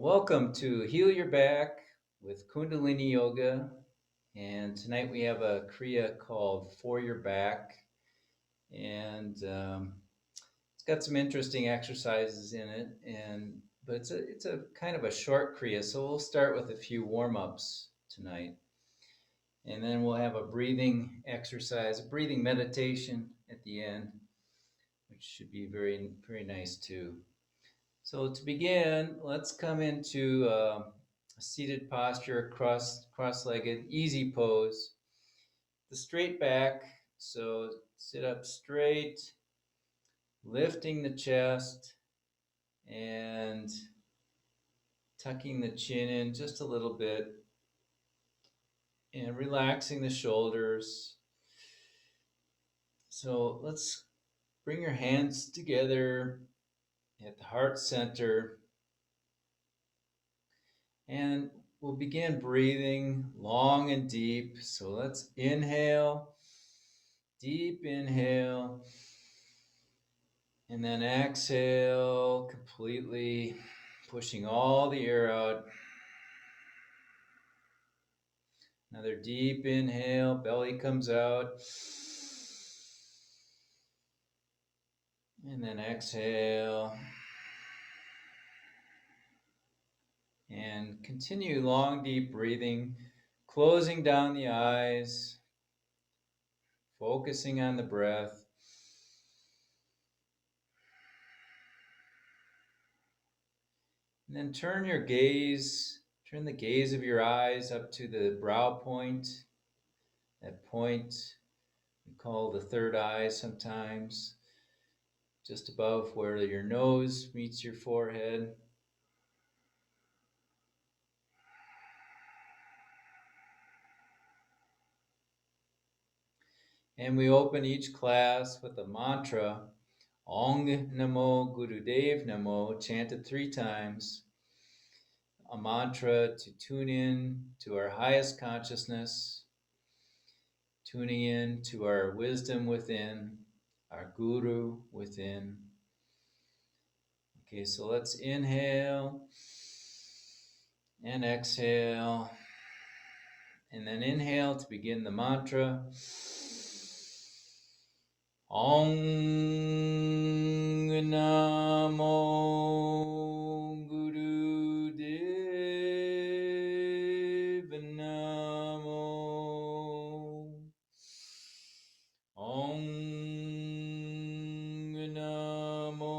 Welcome to Heal Your Back with Kundalini Yoga. And tonight we have a Kriya called For Your Back. And it's got some interesting exercises in it. But it's a kind of a short Kriya. So we'll start with a few warm-ups tonight. And then we'll have a breathing exercise, a breathing meditation at the end, which should be very, very nice too. So to begin, let's come into a seated posture, cross-legged, easy pose. The straight back, so sit up straight, lifting the chest and tucking the chin in just a little bit and relaxing the shoulders. So let's bring your hands together at the heart center. And we'll begin breathing long and deep. So let's inhale, deep inhale, and then exhale, completely pushing all the air out. Another deep inhale, belly comes out. And then exhale. And continue long, deep breathing, closing down the eyes, focusing on the breath. And then turn the gaze of your eyes up to the brow point. That point we call the third eye sometimes, just above where your nose meets your forehead. And we open each class with a mantra, Ong Namo Gurudev Namo, chanted 3 times. A mantra to tune in to our highest consciousness, tuning in to our wisdom within, our guru within. Okay, so let's inhale and exhale. And then inhale to begin the mantra. Ong Namo Guru Dev Namo. Ong Namo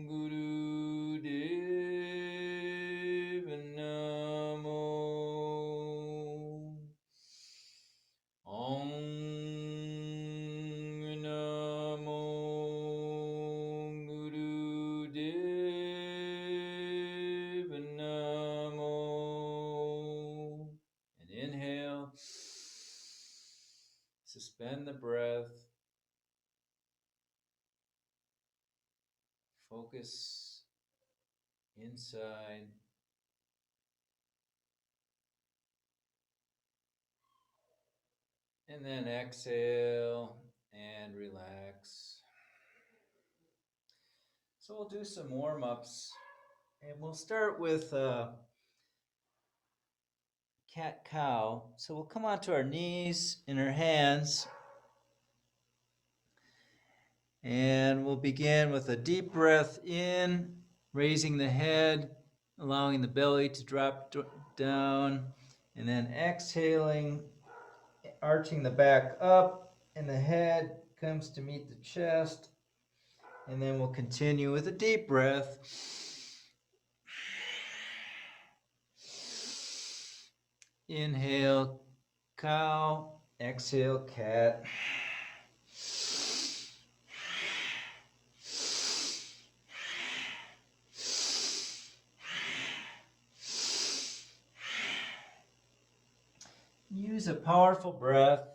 Guru Dev Namo. Ong Namo Guru Dev Namo. And inhale. Suspend the breath. Focus inside. And then exhale and relax. So we'll do some warm-ups. And we'll start with cat-cow. So we'll come onto our knees and our hands. And we'll begin with a deep breath in, raising the head, allowing the belly to drop down, and then exhaling, arching the back up, and the head comes to meet the chest. And then we'll continue with a deep breath. Inhale, cow. Exhale, cat. Use a powerful breath.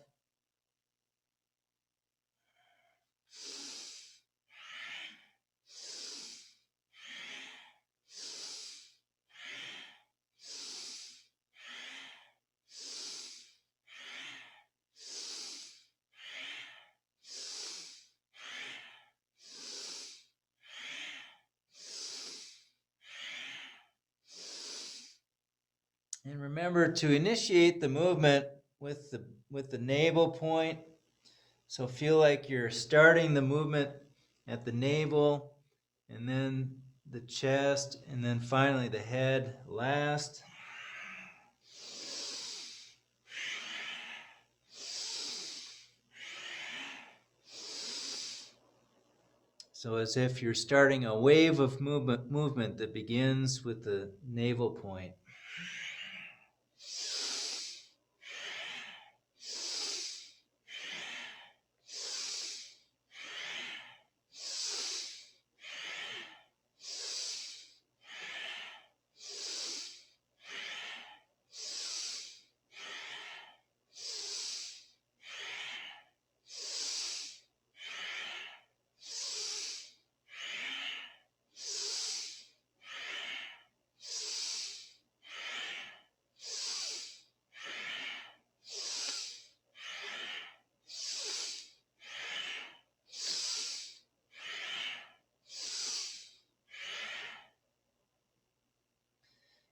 And remember to initiate the movement with the navel point. So feel like you're starting the movement at the navel, and then the chest, and then finally the head last. So as if you're starting a wave of movement that begins with the navel point.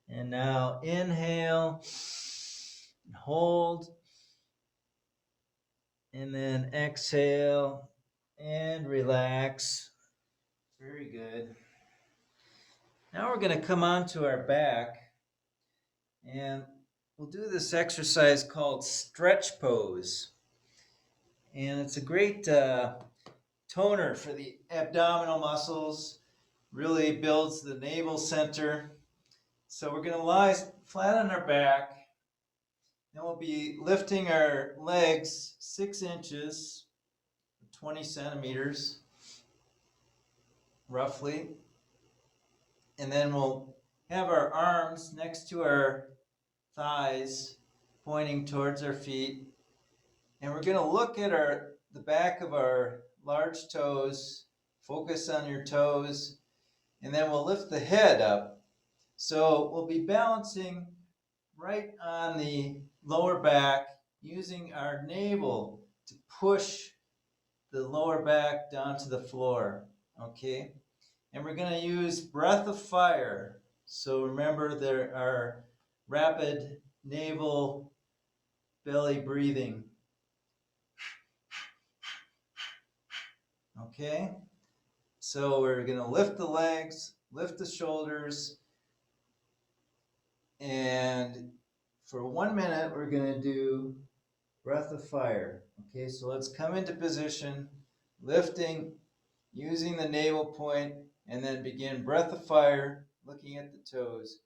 And now inhale, hold, and then exhale and relax. Very good. Now we're going to come onto our back, and we'll do this exercise called stretch pose. And it's a great toner for the abdominal muscles, really builds the navel center. So we're going to lie flat on our back. Then we'll be lifting our legs 6 inches, 20 centimeters, roughly. And then we'll have our arms next to our thighs, pointing towards our feet. And we're going to look at the back of our large toes, focus on your toes, and then we'll lift the head up. So we'll be balancing right on the lower back, using our navel to push the lower back down to the floor, okay? And we're going to use breath of fire. So remember, there are rapid navel belly breathing. Okay? So we're going to lift the legs, lift the shoulders, and for 1 minute, we're going to do breath of fire. Okay, so let's come into position, lifting, using the navel point, and then begin breath of fire, looking at the toes.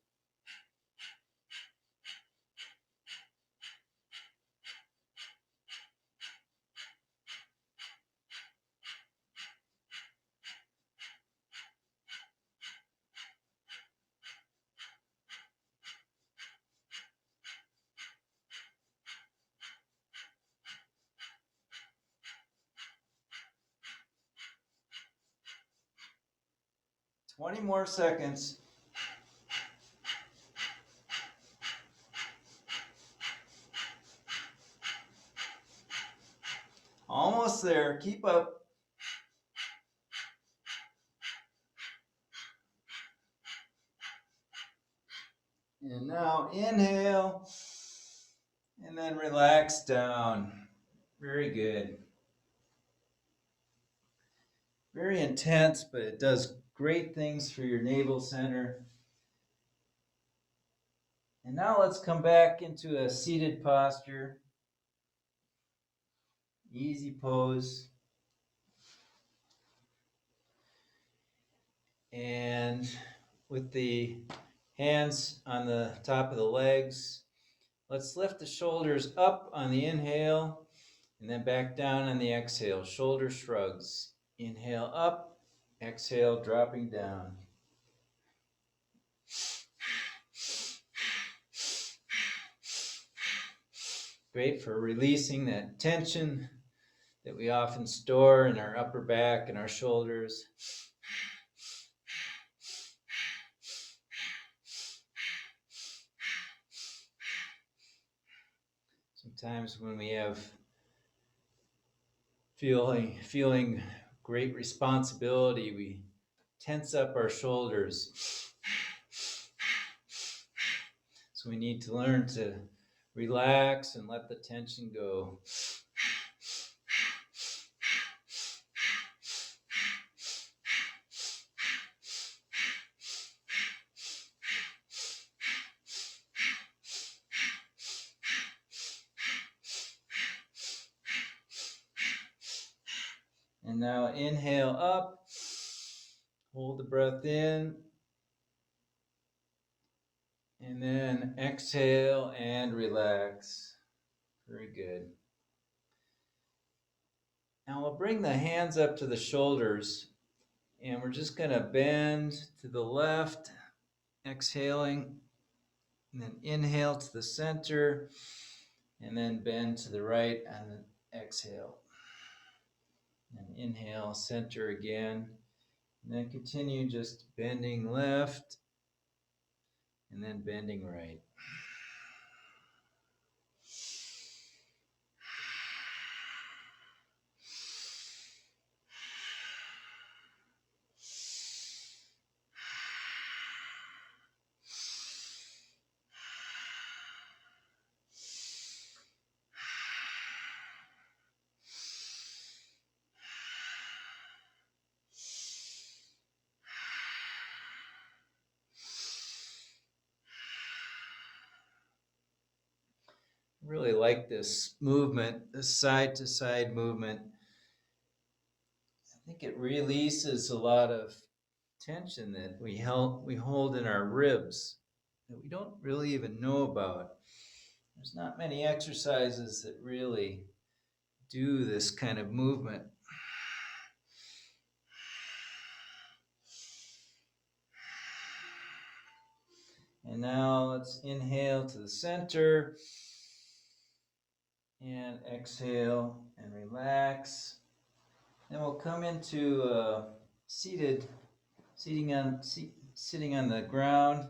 Twenty more seconds. Almost there. Keep up. And now inhale, and then relax down. Very good. Very intense, but it does great things for your navel center. And now let's come back into a seated posture. Easy pose. And with the hands on the top of the legs, let's lift the shoulders up on the inhale and then back down on the exhale. Shoulder shrugs. Inhale up, exhale, dropping down. Great for releasing that tension that we often store in our upper back and our shoulders. Sometimes when we have feeling great responsibility, we tense up our shoulders. So we need to learn to relax and let the tension go. And now inhale up, hold the breath in, and then exhale and relax. Very good. Now we'll bring the hands up to the shoulders, and we're just going to bend to the left, exhaling, and then inhale to the center, and then bend to the right, and then exhale. And inhale, center again, and then continue just bending left, and then bending right. Really like this movement, this side to side movement. I think it releases a lot of tension that we hold in our ribs that we don't really even know about. There's not many exercises that really do this kind of movement. And now let's inhale to the center and exhale and relax. Then we'll come into sitting on the ground,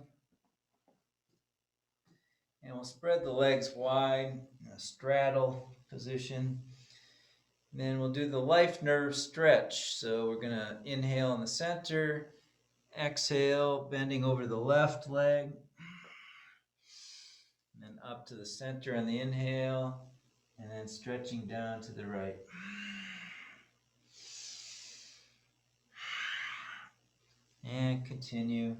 and we'll spread the legs wide in a straddle position. And then we'll do the life nerve stretch. So we're going to inhale in the center, exhale, bending over the left leg, and then up to the center on the inhale, and then stretching down to the right. And continue.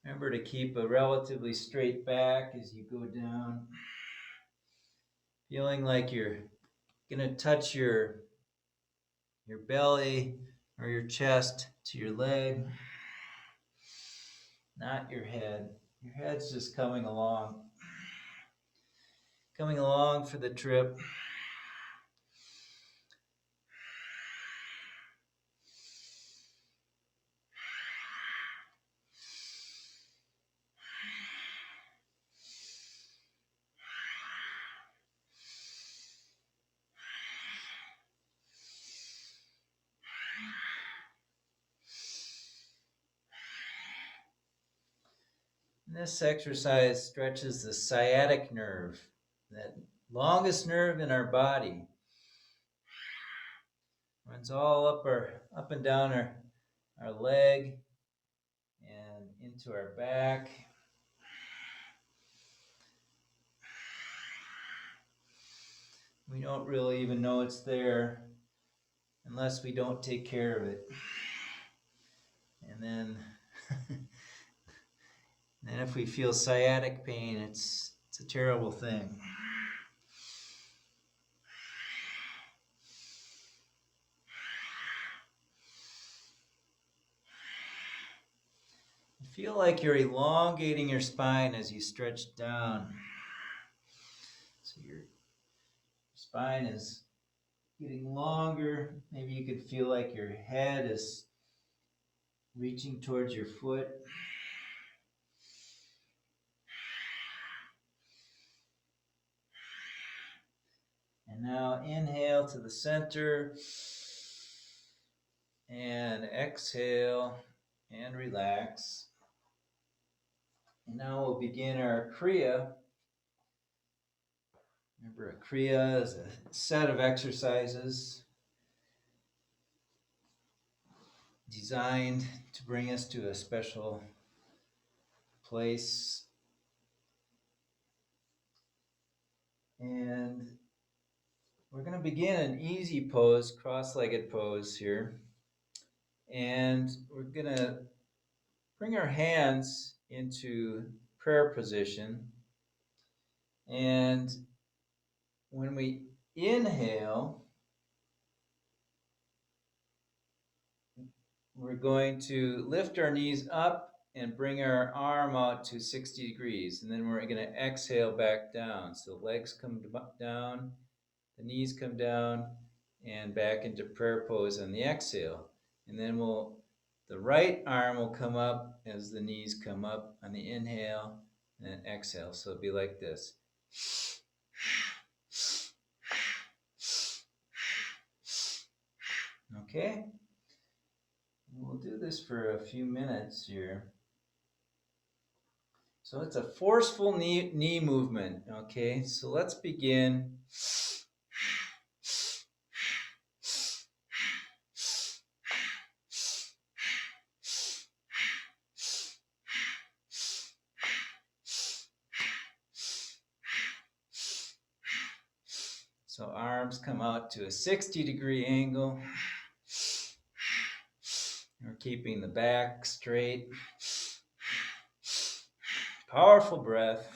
Remember to keep a relatively straight back as you go down. Feeling like you're going to touch your belly or your chest to your leg, not your head. Your head's just coming along for the trip. This exercise stretches the sciatic nerve, that longest nerve in our body. Runs all up and down our leg and into our back. We don't really even know it's there unless we don't take care of it. And then if we feel sciatic pain, it's a terrible thing. Feel like you're elongating your spine as you stretch down. So your spine is getting longer. Maybe you could feel like your head is reaching towards your foot. And now inhale to the center and exhale and relax. And now we'll begin our Kriya. Remember, a Kriya is a set of exercises designed to bring us to a special place. And we're going to begin an easy pose, cross-legged pose here. And we're going to bring our hands into prayer position. And when we inhale, we're going to lift our knees up and bring our arm out to 60 degrees. And then we're going to exhale back down. So the legs come down, the knees come down, and back into prayer pose on the exhale. And then the right arm will come up as the knees come up on the inhale and exhale. So it'll be like this. Okay? We'll do this for a few minutes here. So it's a forceful knee movement, okay? So let's begin. So arms come out to a 60-degree angle. We're keeping the back straight. Powerful breath.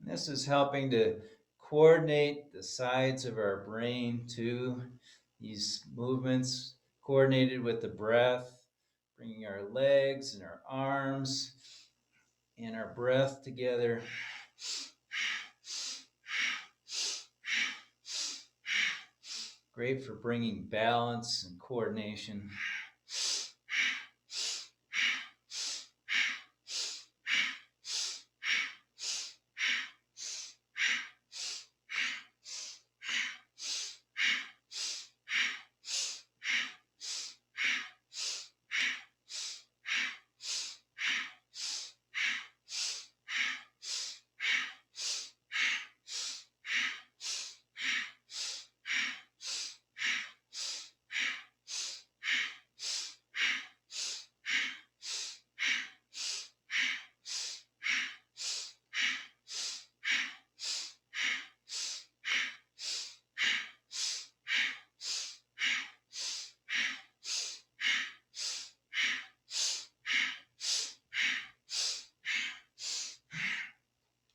This is helping to coordinate the sides of our brain too. These movements coordinated with the breath, bringing our legs and our arms and our breath together. Great for bringing balance and coordination.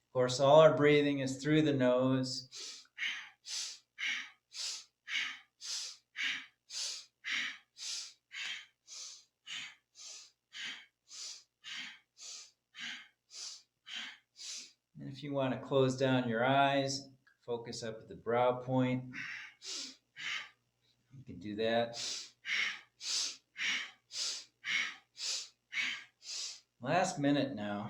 Of course, all our breathing is through the nose. And if you want to close down your eyes, focus up at the brow point, you can do that. Last minute now.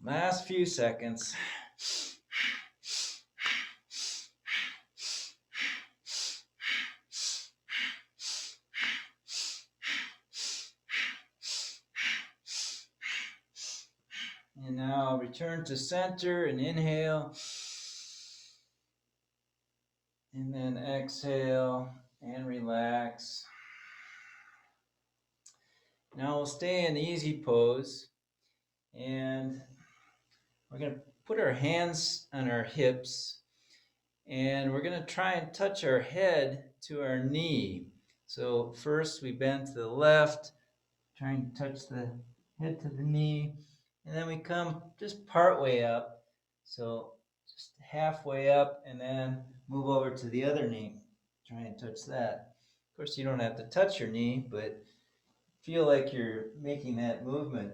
Last few seconds. And now return to center and inhale. And then exhale and relax. Now we'll stay in easy pose. And we're going to put our hands on our hips. And we're going to try and touch our head to our knee. So first we bend to the left, trying to touch the head to the knee. And then we come just part way up. So just halfway up and then move over to the other knee. Try and touch that. Of course, you don't have to touch your knee, but feel like you're making that movement.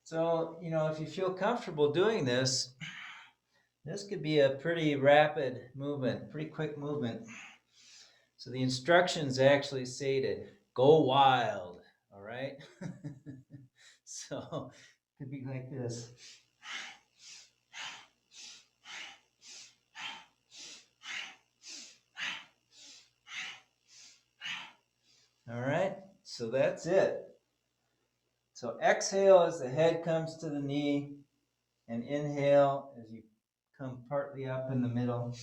So, if you feel comfortable doing this, this could be a pretty rapid movement, pretty quick movement. So the instructions actually say to go wild, all right? So it could be like this. All right, so that's it. So exhale as the head comes to the knee, and inhale as you come partly up in the middle.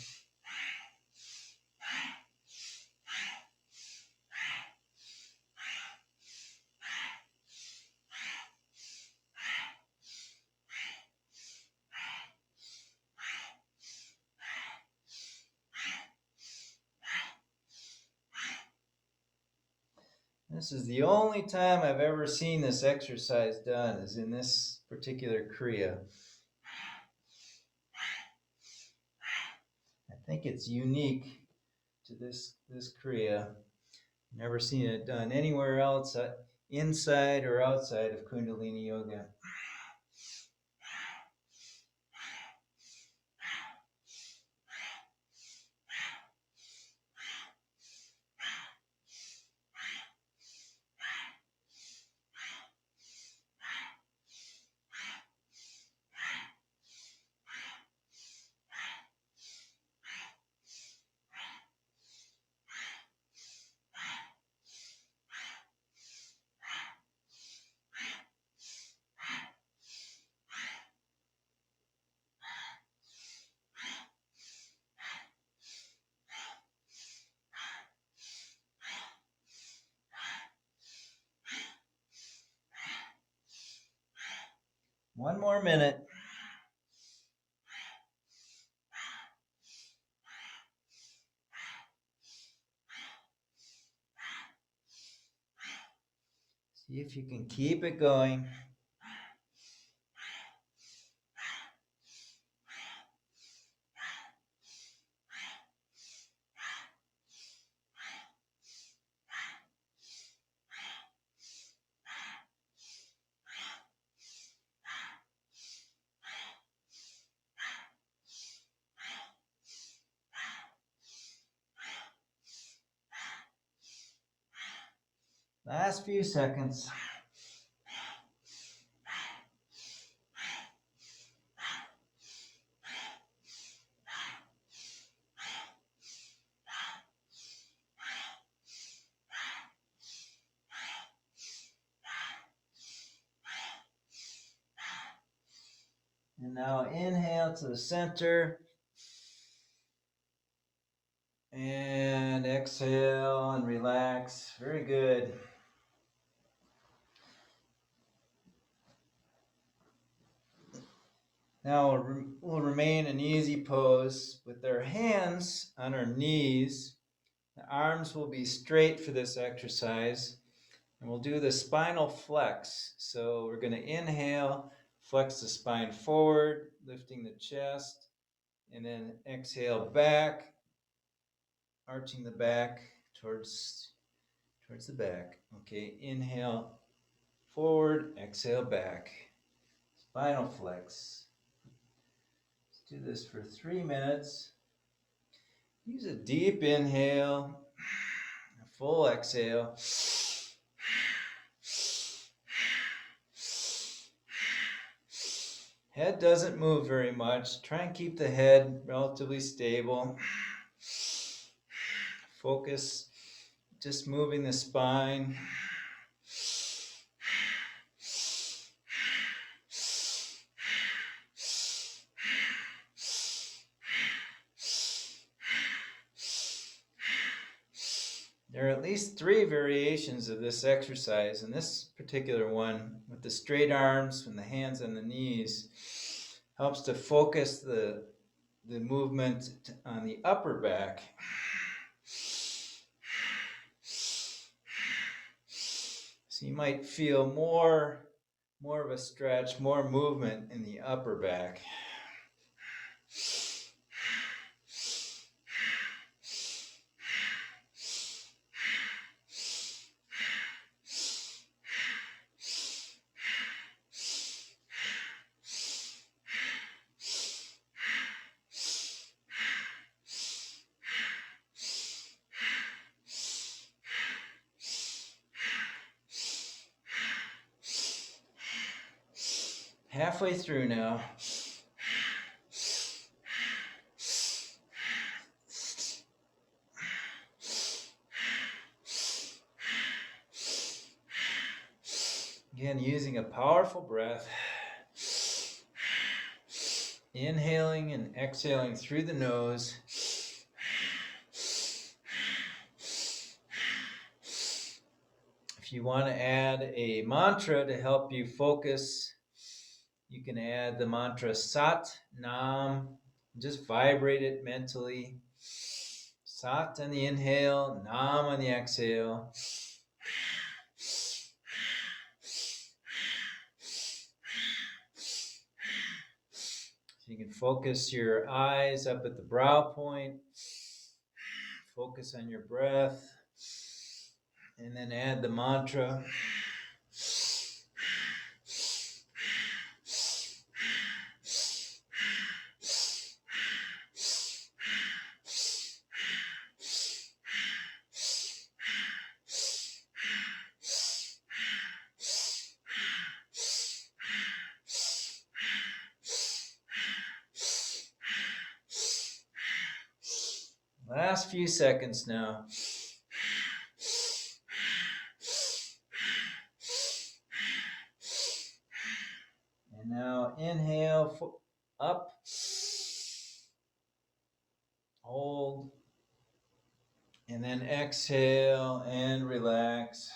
This is the only time I've ever seen this exercise done, is in this particular Kriya. I think it's unique to this Kriya. Never seen it done anywhere else, inside or outside of Kundalini Yoga. One more minute. See if you can keep it going. Last few seconds. And now inhale to the center. And exhale and relax. Very good. Now we'll remain in easy pose with our hands on our knees. The arms will be straight for this exercise. And we'll do the spinal flex. So we're going to inhale, flex the spine forward, lifting the chest, and then exhale back, arching the back towards the back. Okay, inhale forward, exhale back. Spinal flex. Let's do this for 3 minutes. Use a deep inhale, a full exhale. Head doesn't move very much. Try and keep the head relatively stable. Focus just moving the spine. There are at least 3 variations of this exercise, and this particular one with the straight arms and the hands on the knees helps to focus the movement on the upper back. So you might feel more of a stretch, more movement in the upper back. Halfway through now. Again, using a powerful breath. Inhaling and exhaling through the nose. If you want to add a mantra to help you focus, you can add the mantra Sat Nam. Just vibrate it mentally. Sat on the inhale, Nam on the exhale. You can focus your eyes up at the brow point. Focus on your breath. And then add the mantra. Last few seconds now. And now inhale up, hold, and then exhale and relax.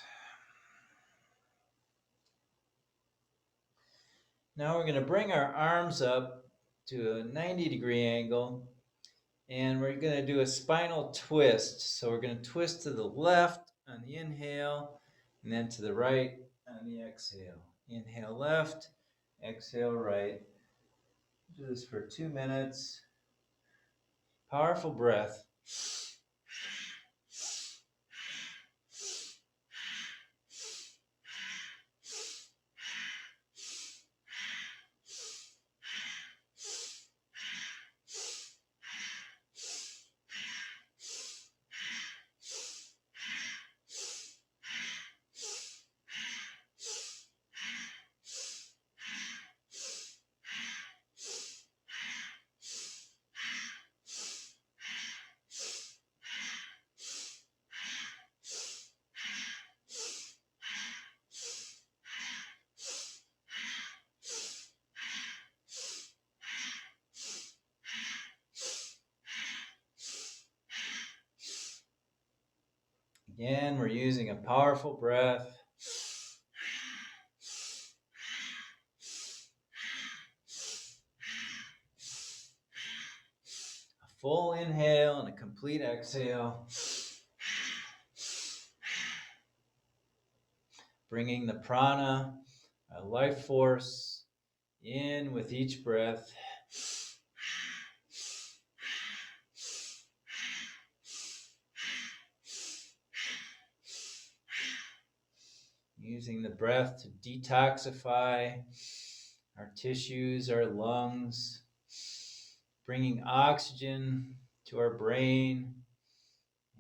Now we're going to bring our arms up to a 90-degree angle, and we're going to do a spinal twist. So we're going to twist to the left on the inhale, and then to the right on the exhale. Inhale left, exhale right. Do this for 2 minutes. Powerful breath. Again, we're using a powerful breath. A full inhale and a complete exhale. Bringing the prana, a life force, in with each breath. Using the breath to detoxify our tissues, our lungs, bringing oxygen to our brain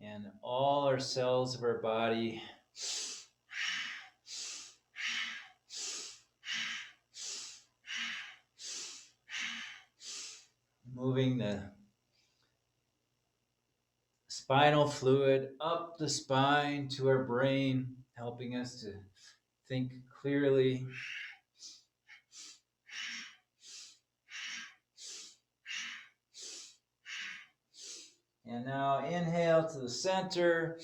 and all our cells of our body. Moving the spinal fluid up the spine to our brain, helping us to think clearly. And now inhale to the center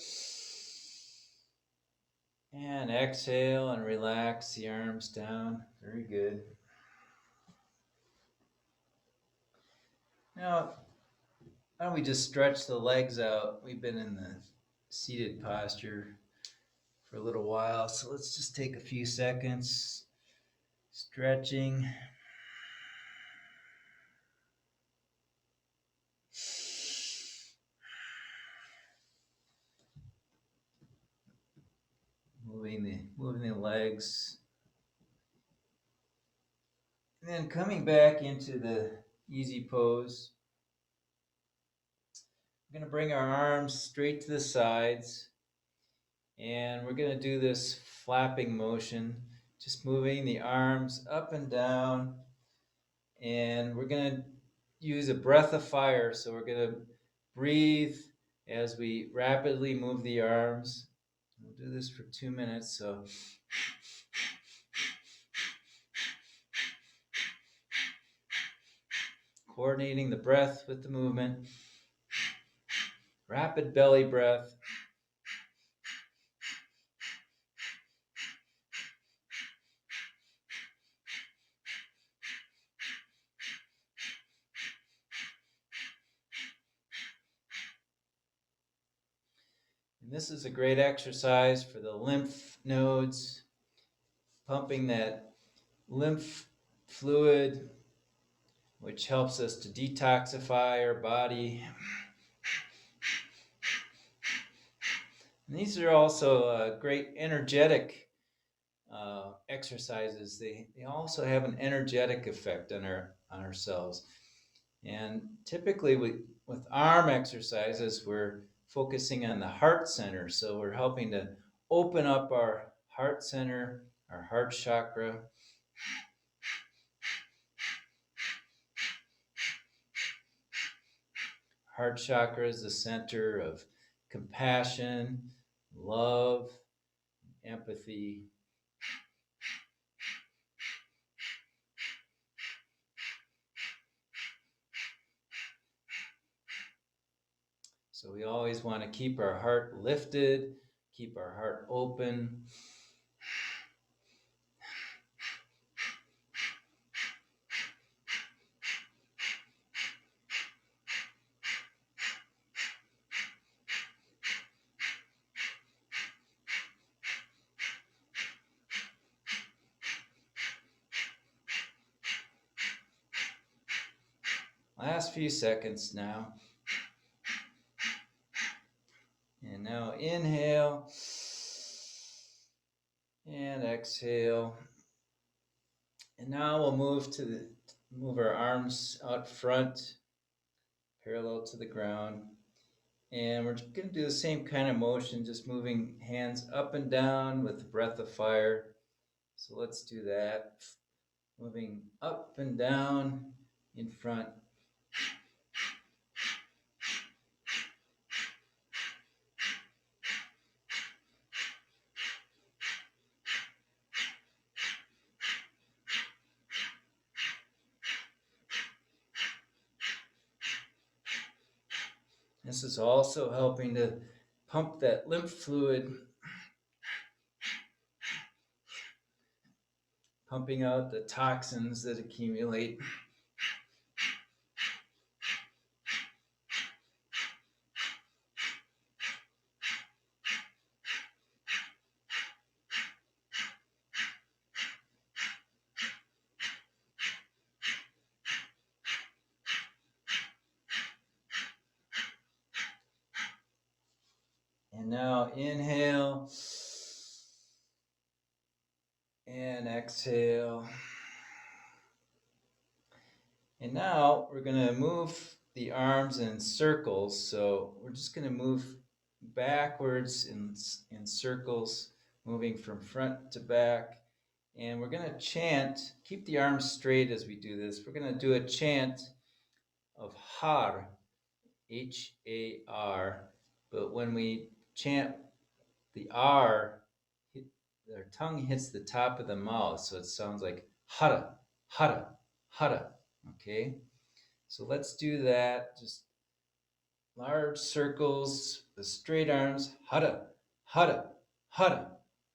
And exhale and relax the arms down. Very good. Now, why don't we just stretch the legs out? We've been in the seated posture for a little while, so let's just take a few seconds stretching. Moving the legs. And then coming back into the easy pose. We're going to bring our arms straight to the sides. And we're going to do this flapping motion, just moving the arms up and down. And we're going to use a breath of fire. So we're going to breathe as we rapidly move the arms. We'll do this for 2 minutes. So coordinating the breath with the movement. Rapid belly breath. And this is a great exercise for the lymph nodes, pumping that lymph fluid, which helps us to detoxify our body. And these are also great energetic exercises. They also have an energetic effect on ourselves. And typically with arm exercises, we're focusing on the heart center. So we're helping to open up our heart center, our heart chakra. Heart chakra is the center of compassion, love, empathy. So we always want to keep our heart lifted, keep our heart open. Last few seconds now. And now inhale and exhale. And now we'll move our arms out front, parallel to the ground. And we're going to do the same kind of motion, just moving hands up and down with the breath of fire. So let's do that. Moving up and down in front. This is also helping to pump that lymph fluid, pumping out the toxins that accumulate. And now inhale and exhale. And now we're going to move the arms in circles. So we're just going to move backwards in circles, moving from front to back. And we're going to chant, keep the arms straight as we do this. We're going to do a chant of Har, H-A-R. But when we chant the R, our tongue hits the top of the mouth. So it sounds like Hara, Hara, Hara. Okay? So let's do that. Just large circles, the straight arms. Hara, hara, hara,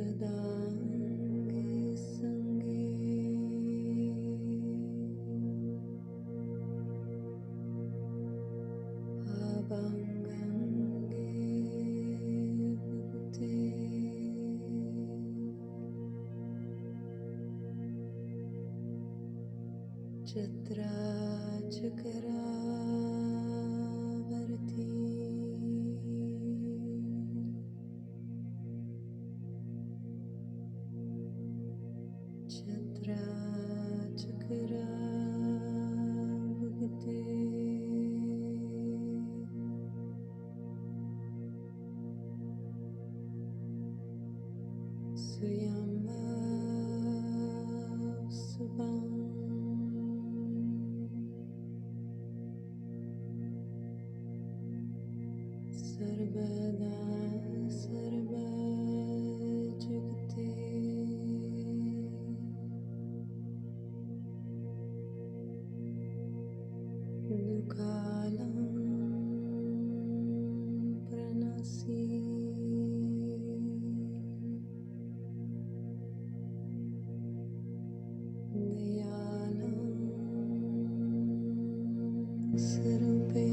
Sadangi Sangi Abangangi Bhakti Chitra Chakra Varti Chitra Chakra Bhakti Suyama Subham Sarvada Sarva Jagati Dukalam Pranasi Dayalam Sarupe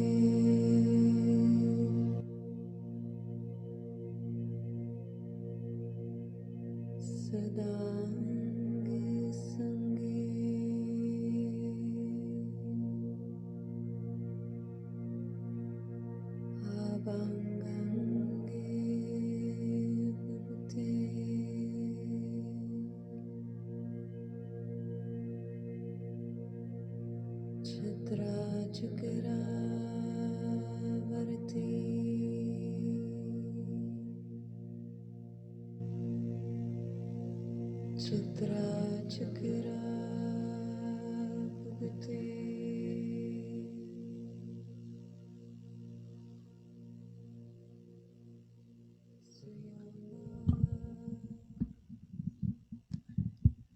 Sadangi Sangi Abangangi Bhakti Chitra Chakra Varti Chitra Chakra Bhakti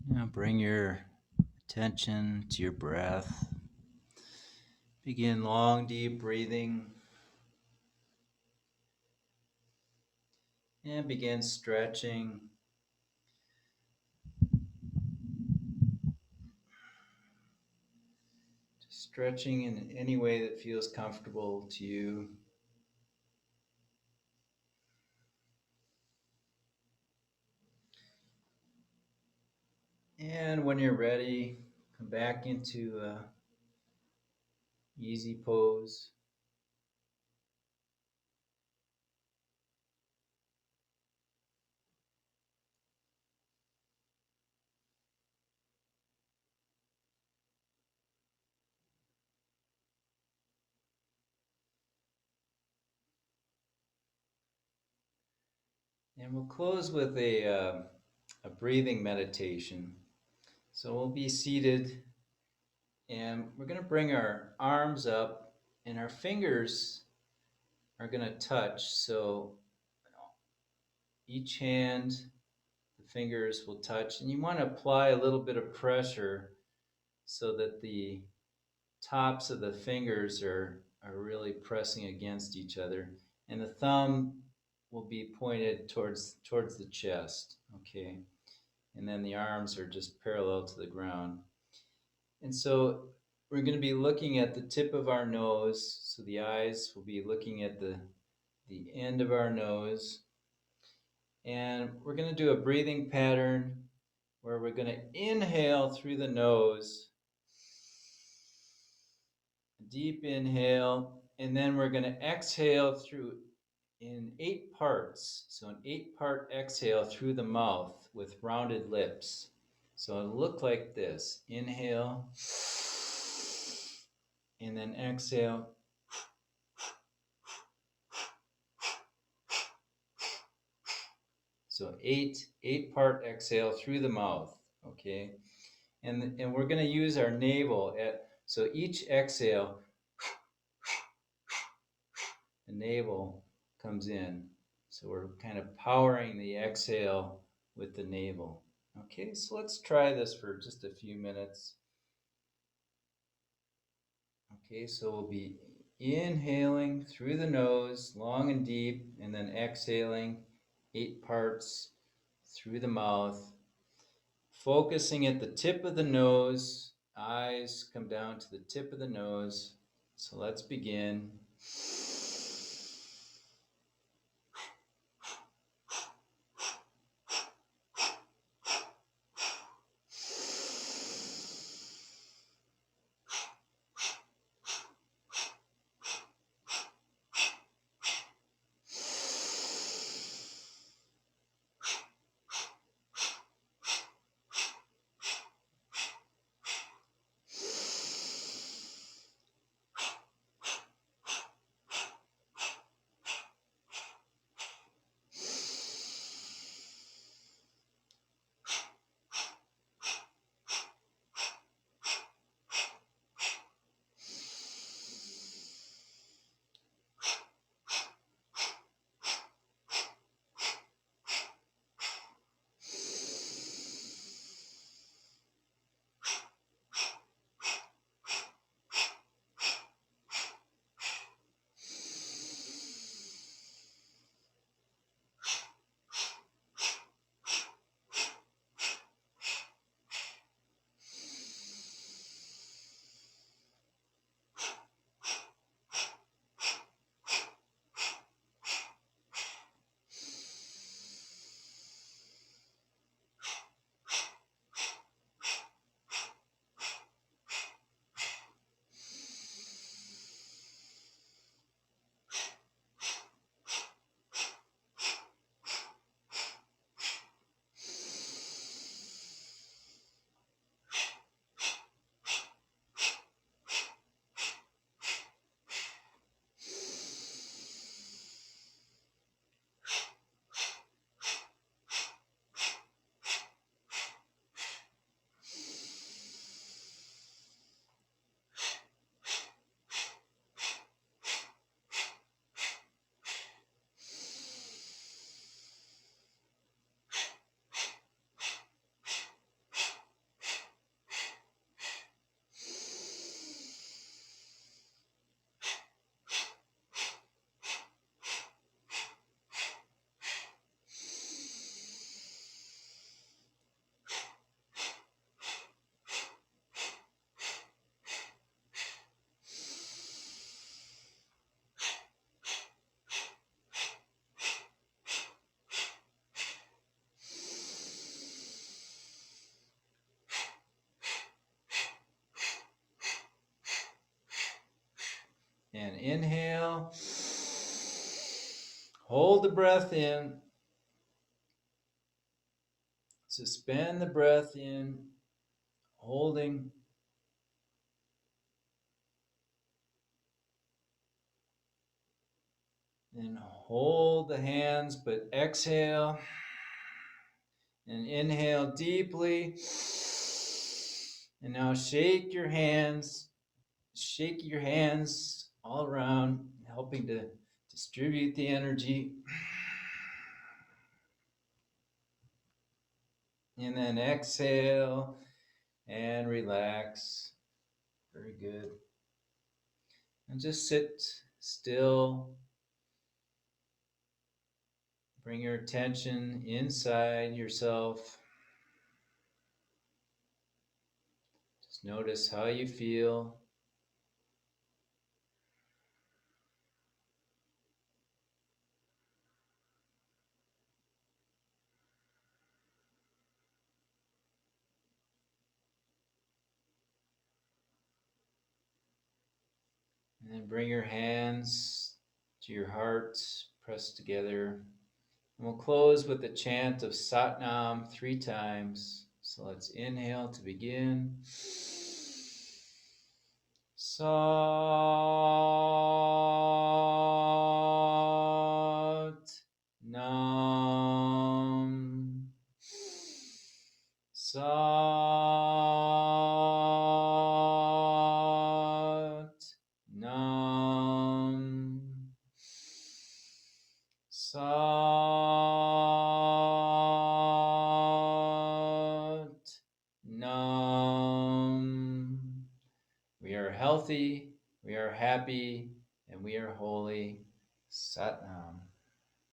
Now bring your attention to your breath. Begin long, deep breathing. And begin stretching. Just stretching in any way that feels comfortable to you. And when you're ready, come back into easy pose. And we'll close with a breathing meditation. So we'll be seated and we're going to bring our arms up and our fingers are going to touch. So each hand, the fingers will touch, and you want to apply a little bit of pressure so that the tops of the fingers are really pressing against each other. And the thumb will be pointed towards the chest, okay? And then the arms are just parallel to the ground. And so we're going to be looking at the tip of our nose. So the eyes will be looking at the end of our nose. And we're going to do a breathing pattern where we're going to inhale through the nose, deep inhale, and then we're going to exhale through in 8 parts. So an 8-part exhale through the mouth with rounded lips. So it'll look like this. Inhale, and then exhale. So 8-part exhale through the mouth, okay? And we're going to use our navel so each exhale, the navel comes in. So we're kind of powering the exhale with the navel. Okay, so let's try this for just a few minutes. Okay, so we'll be inhaling through the nose, long and deep, and then exhaling 8 parts through the mouth, focusing at the tip of the nose. Eyes come down to the tip of the nose. So let's begin. And inhale. Hold the breath in. Suspend the breath in, holding. Then hold the hands, but exhale. And inhale deeply. And now shake your hands. Shake your hands all around, helping to distribute the energy. And then exhale and relax. Very good. And just sit still. Bring your attention inside yourself. Just notice how you feel. And then bring your hands to your heart, pressed together. And we'll close with a chant of Satnam 3 times. So let's inhale to begin. Sat Nam. Sat Nam. Sat Nam. We are healthy, we are happy, and we are holy. Sat Nam.